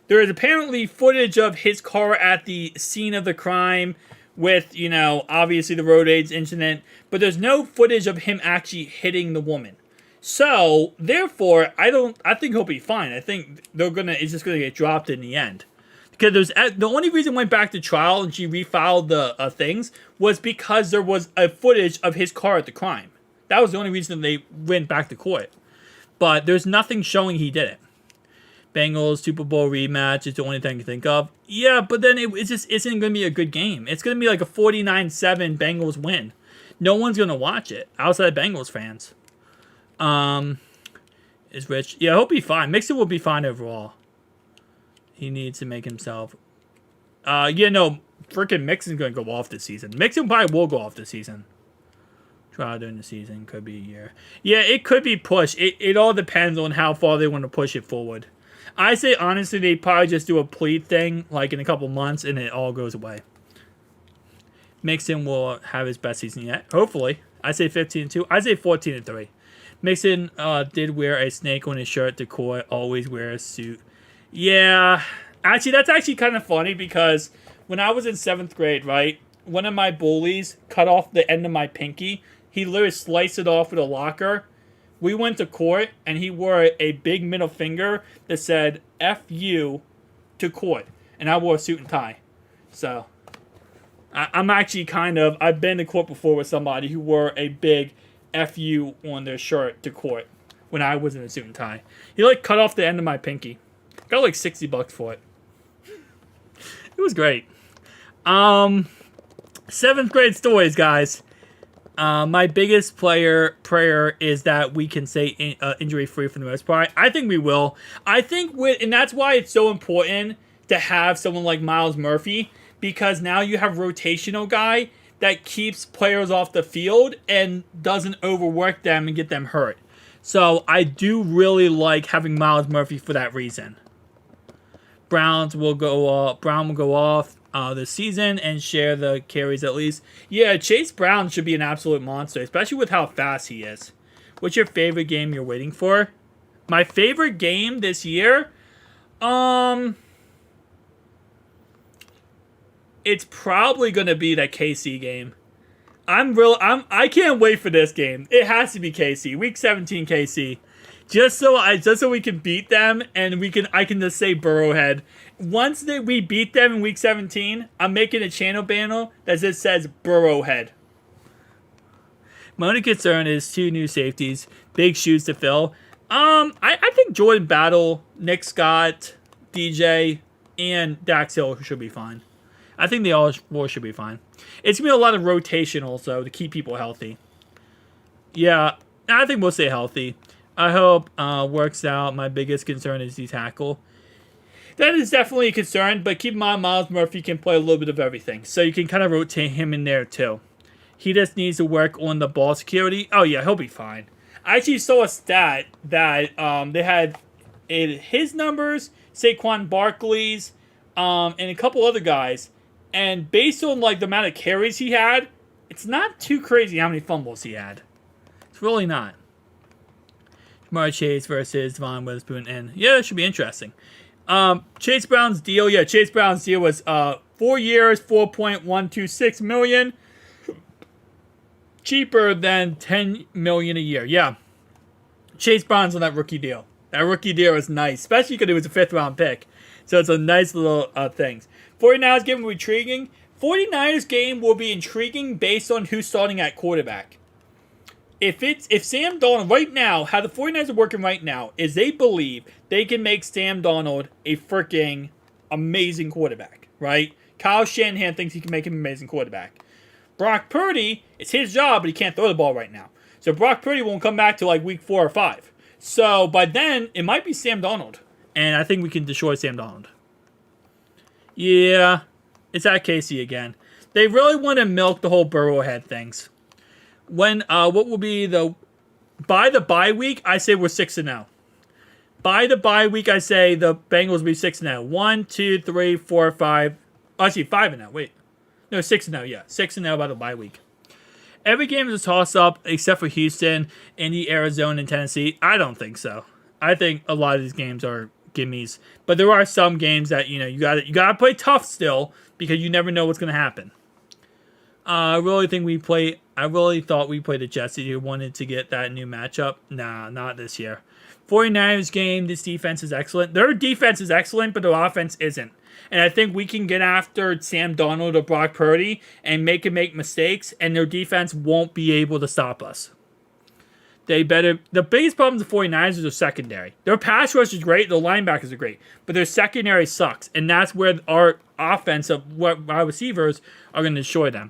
There is apparently footage of his car at the scene of the crime with, obviously the road rage incident, but there's no footage of him actually hitting the woman. So, therefore, I think he'll be fine. I think it's just gonna get dropped in the end. Because the only reason went back to trial and she refiled the things was because there was a footage of his car at the crime. That was the only reason they went back to court. But there's nothing showing he did it. Bengals Super Bowl rematch is the only thing I can think of. Yeah, but then it just isn't going to be a good game. It's going to be like a 49-7 Bengals win. No one's going to watch it outside Bengals fans. Is Rich? Yeah, he'll be fine. Mixon will be fine overall. He needs to make himself... freaking Mixon's going to go off this season. Mixon probably will go off this season. Trial during the season. Could be a year. Yeah, it could be pushed. It all depends on how far they want to push it forward. I say, honestly, they probably just do a plead thing, like in a couple months, and it all goes away. Mixon will have his best season yet. Hopefully. I say 15-2. I say 14-3. Mixon did wear a snake on his shirt to court. Always wear a suit. Yeah. Actually, that's actually kind of funny because when I was in 7th grade, right, one of my bullies cut off the end of my pinky. He literally sliced it off with a locker. We went to court, and he wore a big middle finger that said, F you, to court. And I wore a suit and tie. So, I'm actually I've been to court before with somebody who wore a big F you on their shirt to court when I was in a suit and tie. He, cut off the end of my pinky. Got, $60 for it. It was great. 7th grade stories, guys. My biggest prayer is that we can stay injury-free for the most part. I think we will. And that's why it's so important to have someone like Myles Murphy, because now you have rotational guy that keeps players off the field and doesn't overwork them and get them hurt. So I do really like having Myles Murphy for that reason. Brown will go off this season and share the carries at least. Yeah, Chase Brown should be an absolute monster, especially with how fast he is. What's your favorite game you're waiting for? My favorite game this year? It's probably gonna be that KC game. I can't wait for this game. It has to be KC. Week 17 KC. Just so we can beat them, and I can just say Burrowhead. Once we beat them in week 17, I'm making a channel banner that just says Burrowhead. My only concern is 2 new safeties, big shoes to fill. I think Jordan Battle, Nick Scott, DJ, and Dax Hill should be fine. I think they all 4 should be fine. It's gonna be a lot of rotation also to keep people healthy. Yeah, I think we'll stay healthy. I hope works out. My biggest concern is the tackle. That is definitely a concern, but keep in mind Myles Murphy can play a little bit of everything. So you can kind of rotate him in there too. He just needs to work on the ball security. Oh yeah, he'll be fine. I actually saw a stat that they had his numbers, Saquon Barkley's, and a couple other guys. And based on the amount of carries he had, it's not too crazy how many fumbles he had. It's really not. Jamar Chase versus Devon Witherspoon, and yeah, that should be interesting. Chase Brown's deal, was 4 years, $4.126 million, cheaper than $10 million a year. Yeah, Chase Brown's on that rookie deal. That rookie deal is nice, especially because it was a 5th round pick. So it's a nice little things. 49ers game will be intriguing. 49ers game will be intriguing based on who's starting at quarterback. If Sam Darnold right now, how the 49ers are working right now, is they believe they can make Sam Darnold a freaking amazing quarterback, right? Kyle Shanahan thinks he can make him an amazing quarterback. Brock Purdy, it's his job, but he can't throw the ball right now. So Brock Purdy won't come back to week 4 or 5. So by then, it might be Sam Darnold. And I think we can destroy Sam Darnold. Yeah, it's at KC again. They really want to milk the whole Burrowhead things. What will be by the bye week, I say we're 6-0. By the bye week, I say the Bengals will be 6-0. 1, 2, 3, 4, 5. Actually, 5-0. Wait. No, 6-0, yeah. 6-0 by the bye week. Every game is a toss-up except for Houston, Indy, Arizona, and Tennessee. I don't think so. I think a lot of these games are gimmies. But there are some games that, you gotta play tough still because you never know what's going to happen. I really thought we played the Jets. You wanted to get that new matchup. Nah, not this year. 49ers game, this defense is excellent. Their defense is excellent, but their offense isn't. And I think we can get after Sam Darnold or Brock Purdy and make him make mistakes, and their defense won't be able to stop us. The biggest problem with the 49ers is their secondary. Their pass rush is great, their linebackers are great, but their secondary sucks, and that's where our offensive wide receivers are going to destroy them.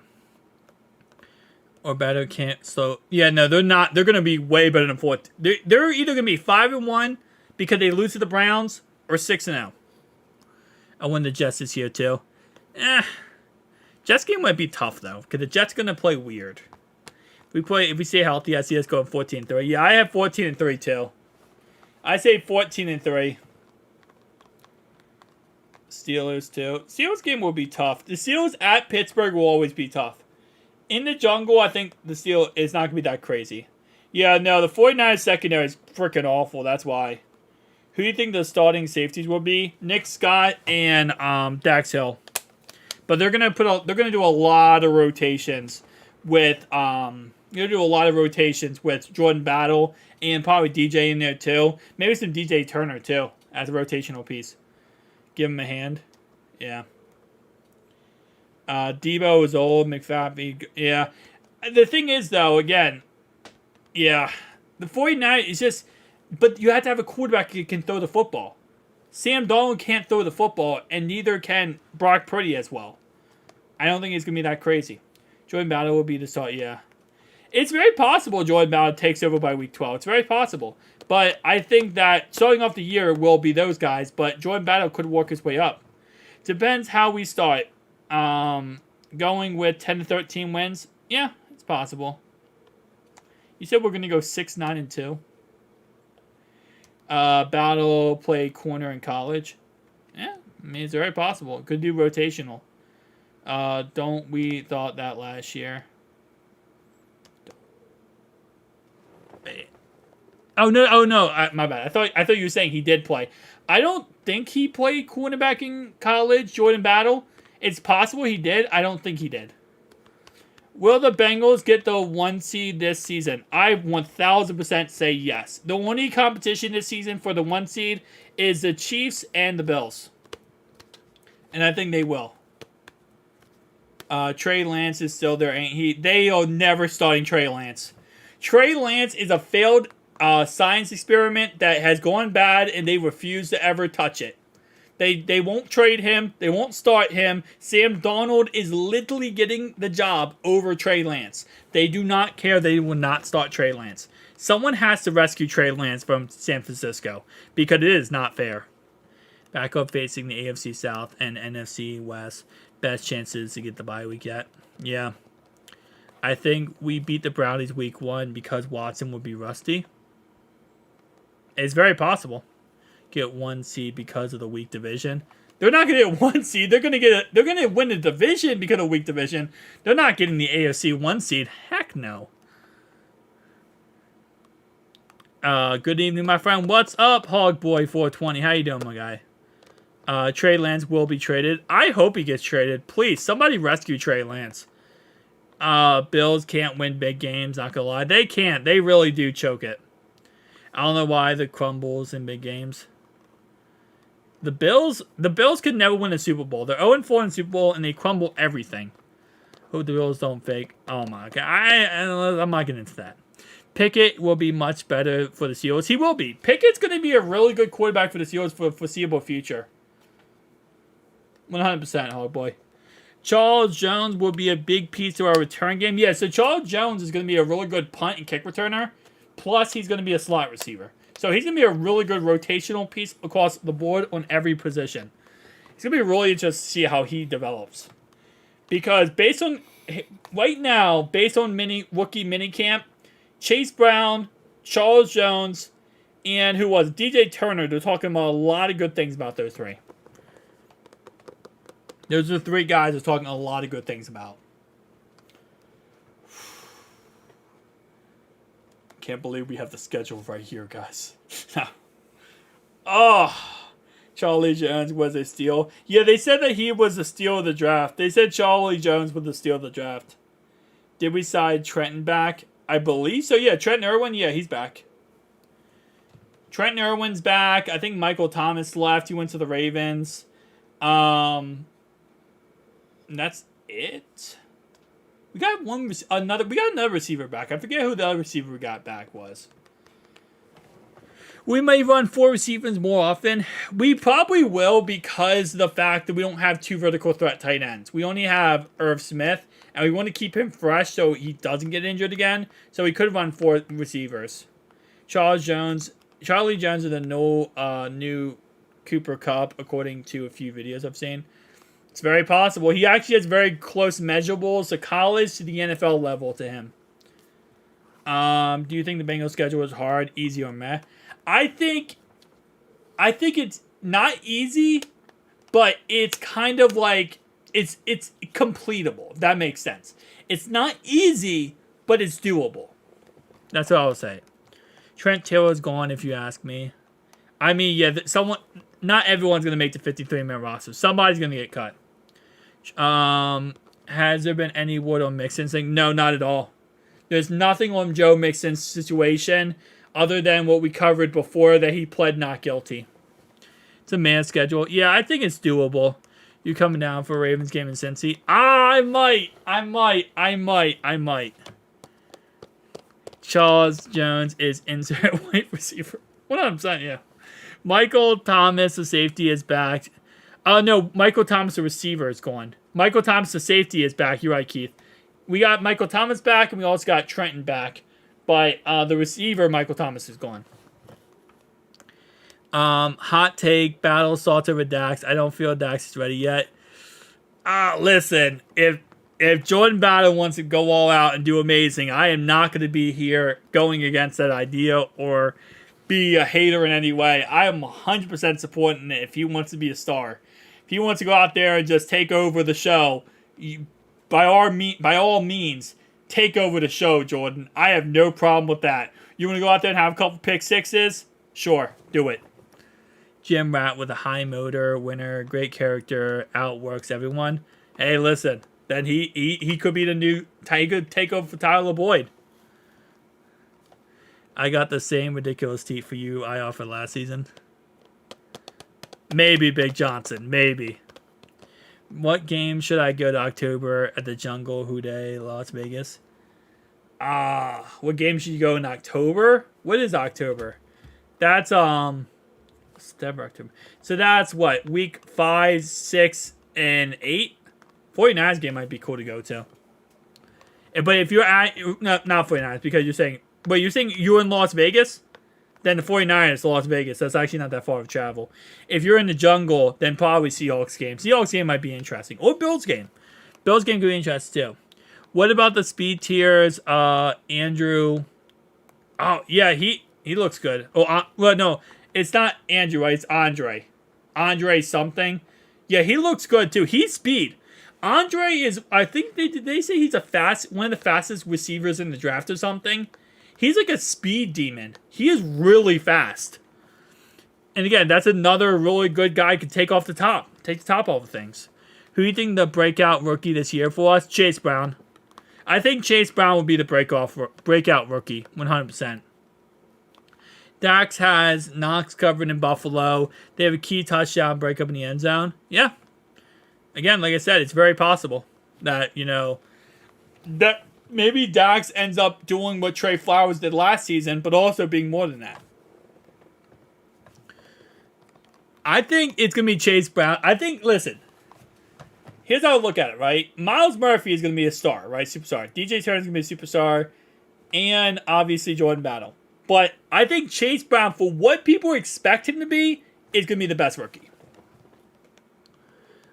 Or better, can't slow. Yeah, no, they're not. They're going to be way better than 4. They're either going to be 5-1 because they lose to the Browns, or 6-0. I win the Jets this year too. Jets game might be tough though, because the Jets going to play weird. If we stay healthy, I see us going 14-3. Yeah, I have 14-3 too. I say 14-3. Steelers too. Steelers game will be tough. The Steelers at Pittsburgh will always be tough. In the jungle, I think the Steelers is not going to be that crazy. Yeah, no, the 49ers secondary is freaking awful. That's why. Who do you think the starting safeties will be? Nick Scott and Dax Hill. But they're gonna do a lot of rotations with Jordan Battle and probably DJ in there too. Maybe some DJ Turner too as a rotational piece. Give him a hand. Yeah. Debo is old. McFadden. Yeah. The thing is though, again, yeah, the 49ers is just. But you have to have a quarterback who can throw the football. Sam Darnold can't throw the football, and neither can Brock Purdy as well. I don't think it's going to be that crazy. Jordan Battle will be the start, yeah. It's very possible Jordan Battle takes over by week 12. It's very possible. But I think that starting off the year will be those guys, but Jordan Battle could work his way up. Depends how we start. Going with 10-13 wins, yeah, it's possible. You said we're going to go 6-9-2. Battle play corner in college. Yeah, I mean, it's very possible. Could do rotational. Don't we thought that last year? Oh no! My bad. I thought you were saying he did play. I don't think he played cornerback in college. Jordan Battle. It's possible he did. I don't think he did. Will the Bengals get the 1 seed this season? I 1000% say yes. The only competition this season for the 1 seed is the Chiefs and the Bills. And I think they will. Trey Lance is still there, ain't he? They are never starting Trey Lance. Trey Lance is a failed science experiment that has gone bad, and they refuse to ever touch it. They won't trade him. They won't start him. Sam Darnold is literally getting the job over Trey Lance. They do not care. They will not start Trey Lance. Someone has to rescue Trey Lance from San Francisco because it is not fair. Back up facing the AFC South and NFC West. Best chances to get the bye week yet. Yeah. I think we beat the Brownies week 1 because Watson would be rusty. It's very possible. Get 1 seed because of the weak division. They're not going to get 1 seed. They're going to win the division because of the weak division. They're not getting the AFC 1 seed. Heck no. Good evening, my friend. What's up, Hogboy420? How you doing, my guy? Trey Lance will be traded. I hope he gets traded. Please, somebody rescue Trey Lance. Bills can't win big games. Not gonna lie, they can't. They really do choke it. I don't know why the crumbles in big games. The Bills could never win a Super Bowl. They're 0-4 in Super Bowl, and they crumble everything. Hope the Bills don't fake. Oh, my God. I'm not getting into that. Pickett will be much better for the Steelers. He will be. Pickett's going to be a really good quarterback for the Steelers for the foreseeable future. 100%, oh boy. Charles Jones will be a big piece to our return game. Yeah, so Charles Jones is going to be a really good punt and kick returner. Plus, he's going to be a slot receiver. So he's going to be a really good rotational piece across the board on every position. It's going to be really interesting to see how he develops. Because based on, right now, based on rookie minicamp, Chase Brown, Charles Jones, and who was DJ Turner, they're talking about a lot of good things about those three. Those are the 3 guys they're talking a lot of good things about. Can't believe we have the schedule right here, guys. Oh, Charlie Jones was a steal. Yeah, they said that he was the steal of the draft. They said Charlie Jones was the steal of the draft. Did we side Trenton back? I believe so. Yeah, Trenton Irwin. Yeah, he's back. Trenton Irwin's back. I think Michael Thomas left. He went to the Ravens. And that's it. We got another receiver back. I forget who the other receiver we got back was. We may run 4 receivers more often. We probably will because of the fact that we don't have 2 vertical threat tight ends. We only have Irv Smith, and we want to keep him fresh so he doesn't get injured again. So we could run 4 receivers. Charlie Jones is the new Cooper Cup, according to a few videos I've seen. It's very possible. He actually has very close measurables to college to the NFL level to him. Do you think the Bengals schedule is hard, easy, or meh? I think it's not easy, but it's kind of like it's completable, if that makes sense. It's not easy, but it's doable. That's what I would say. Trent Taylor's gone, if you ask me. I mean, yeah, not everyone's going to make the 53-man roster. Somebody's going to get cut. Has there been any word on Mixon's thing? No, not at all. There's nothing on Joe Mixon's situation other than what we covered before, that he pled not guilty. It's a man schedule. Yeah, I think it's doable. You coming down for a Ravens game in Cincy? I might. Charles Jones is insert wide receiver. 100%, yeah. Michael Thomas, the safety, is back. No, Michael Thomas, the receiver, is gone. Michael Thomas, the safety, is back. You're right, Keith. We got Michael Thomas back, and we also got Trenton back. But the receiver, Michael Thomas, is gone. Hot take, battle Salter with Dax. I don't feel Dax is ready yet. Listen, if Jordan Battle wants to go all out and do amazing, I am not going to be here going against that idea or be a hater in any way. I am 100% supporting it if he wants to be a star. If he wants to go out there and just take over the show, by all means, take over the show, Jordan. I have no problem with that. You want to go out there and have a couple pick sixes? Sure, do it. Jim Rat with a high motor, winner, great character, outworks everyone. Hey, listen, then he could be the new, he could take over for Tyler Boyd. I got the same ridiculous teat for you I offered last season. Maybe, Big Johnson, maybe. What game should I go to October at the Jungle Houday, Las Vegas? What game should you go in October? What is October? That's September, October. So that's what, week 5, 6, and 8? 49ers game might be cool to go to. But if you're at, not 49ers, because you're saying you're in Las Vegas, then the 49ers to Las Vegas. That's actually not that far of travel. If you're in the Jungle, then probably Seahawks game. Seahawks game might be interesting. Or Bills game. Bills game could be interesting too. What about the speed tiers? Andrew. Oh, yeah, he looks good. Oh, well, no. It's not Andrew, right? It's Andre. Andre something. Yeah, he looks good too. He's speed. Andre is, I think they say he's one of the fastest receivers in the draft or something. He's like a speed demon. He is really fast. And again, that's another really good guy who can take the top off of things. Who do you think the breakout rookie this year for us? Chase Brown. I think Chase Brown will be the breakout rookie, 100%. Dax has Knox covered in Buffalo. They have a key touchdown breakup in the end zone. Yeah. Again, like I said, it's very possible that, that maybe Dax ends up doing what Trey Flowers did last season, but also being more than that. I think it's going to be Chase Brown. Listen, here's how I look at it, right? Miles Murphy is going to be a star, right? Superstar. DJ Turner's going to be a superstar. And obviously Jordan Battle. But I think Chase Brown, for what people expect him to be, is going to be the best rookie.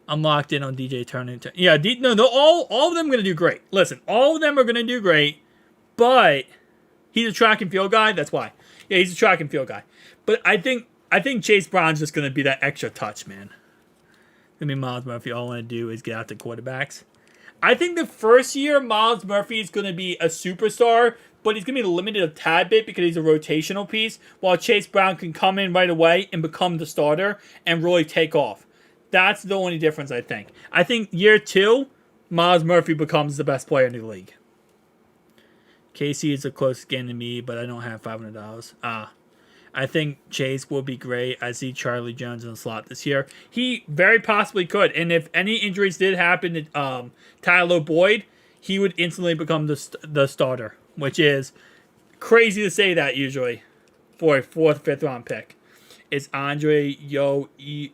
I'm locked in on DJ Turner. Yeah, all of them are going to do great. Listen, all of them are going to do great, but he's a track and field guy. That's why. Yeah, he's a track and field guy. But I think Chase Brown's just going to be that extra touch, man. It's going to be Miles Murphy. All I want to do is get out the quarterbacks. I think the first year, Miles Murphy is going to be a superstar, but he's going to be limited a tad bit because he's a rotational piece, while Chase Brown can come in right away and become the starter and really take off. That's the only difference, I think. I think year 2, Miles Murphy becomes the best player in the league. Casey is the closest game to me, but I don't have $500. I think Chase will be great. I see Charlie Jones in the slot this year. He very possibly could. And if any injuries did happen to Tyler Boyd, he would instantly become the starter, which is crazy to say that usually for a 4th, 5th round pick. It's Andre Yosivash.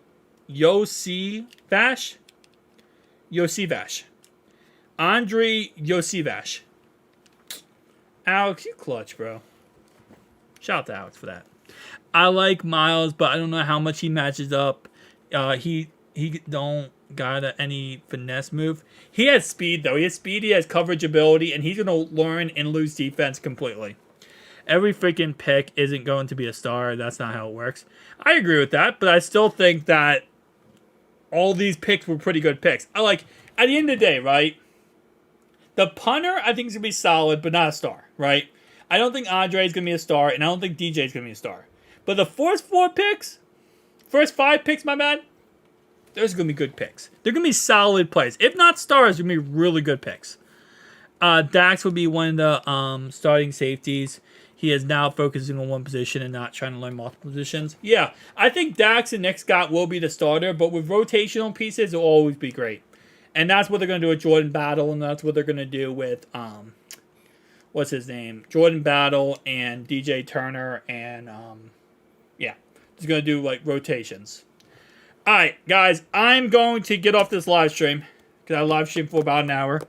Andre Yosivash. Alex, you clutch, bro. Shout out to Alex for that. I like Miles, but I don't know how much he matches up. He don't got any finesse move. He has speed, though. He has speed, he has coverage ability, and he's going to learn and lose defense completely. Every freaking pick isn't going to be a star. That's not how it works. I agree with that, but I still think that all these picks were pretty good picks. I like, at the end of the day, right? The punter, I think, is going to be solid, but not a star, right? I don't think Andre is going to be a star, and I don't think DJ is going to be a star. But the first 5 picks, my man, there's going to be good picks. They're going to be solid plays. If not stars, they're going to be really good picks. Dax would be one of the starting safeties. He is now focusing on one position and not trying to learn multiple positions. Yeah, I think Dax and Nick Scott will be the starter, but with rotational pieces, it'll always be great. And that's what they're going to do with Jordan Battle, and that's what they're going to do with, what's his name? Jordan Battle and DJ Turner, and, yeah. He's going to do, like, rotations. Alright, guys, I'm going to get off this live stream, because I live streamed for about an hour.